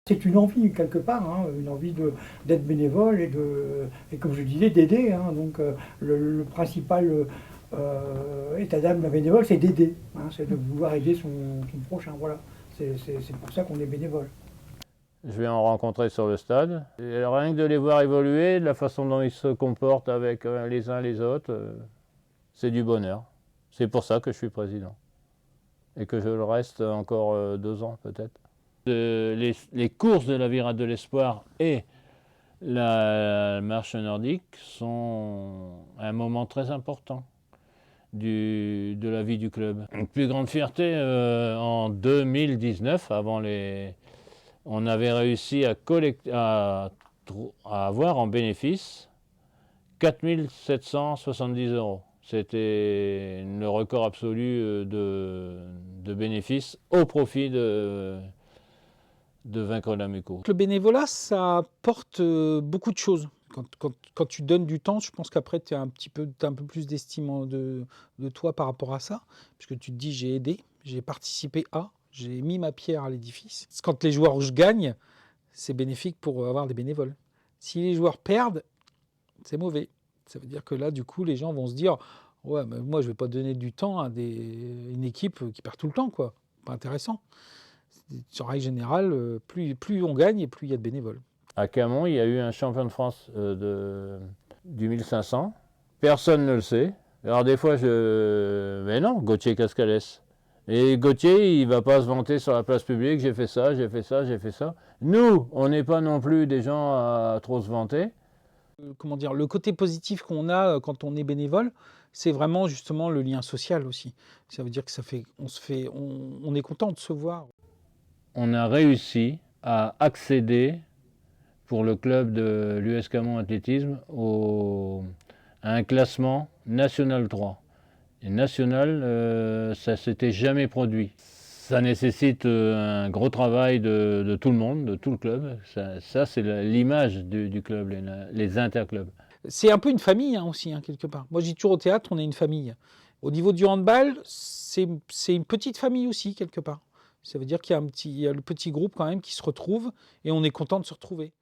C'est une envie quelque part, hein, une envie d'être bénévole et comme je disais, d'aider. Hein, donc le principal état d'âme d'un bénévole, c'est d'aider, hein, c'est de vouloir aider son prochain. Voilà, c'est pour ça qu'on est bénévole. Je vais en rencontrer sur le stade. Et rien que de les voir évoluer, de la façon dont ils se comportent avec les uns les autres, c'est du bonheur. C'est pour ça que je suis président. Et que je le reste encore 2 ans peut-être. Les courses de la Virade de l'Espoir et la marche nordique sont un moment très important de la vie du club. Une plus grande fierté, en 2019, on avait réussi à avoir en bénéfice 4 770 €. C'était le record absolu de bénéfices au profit de Vaincre l'Amuco. Le bénévolat, ça apporte beaucoup de choses. Quand tu donnes du temps, je pense qu'après, tu as un peu plus d'estime de toi par rapport à ça, puisque tu te dis, j'ai aidé, j'ai participé j'ai mis ma pierre à l'édifice. Quand les joueurs gagnent, c'est bénéfique pour avoir des bénévoles. Si les joueurs perdent, c'est mauvais. Ça veut dire que là, du coup, les gens vont se dire, ouais, mais moi, je ne vais pas donner du temps à une équipe qui perd tout le temps, quoi. Pas intéressant. En règle générale, plus on gagne et plus il y a de bénévoles. À Camon, il y a eu un champion de France du 1500. Personne ne le sait. Alors des fois, mais non, Gauthier Cascalès. Et Gauthier, il ne va pas se vanter sur la place publique, j'ai fait ça, j'ai fait ça, j'ai fait ça. Nous, on n'est pas non plus des gens à trop se vanter. Comment dire, le côté positif qu'on a quand on est bénévole, c'est vraiment justement le lien social aussi. Ça veut dire que on est content de se voir. On a réussi à accéder pour le club de l'US Camon Athlétisme à un classement National 3. Et National, ça ne s'était jamais produit. Ça nécessite un gros travail de tout le monde, de tout le club. Ça c'est l'image du club, les interclubs. C'est un peu une famille aussi, quelque part. Moi, je dis toujours au théâtre, on est une famille. Au niveau du handball, c'est une petite famille aussi, quelque part. Ça veut dire qu'il y a le petit groupe quand même qui se retrouve et on est content de se retrouver.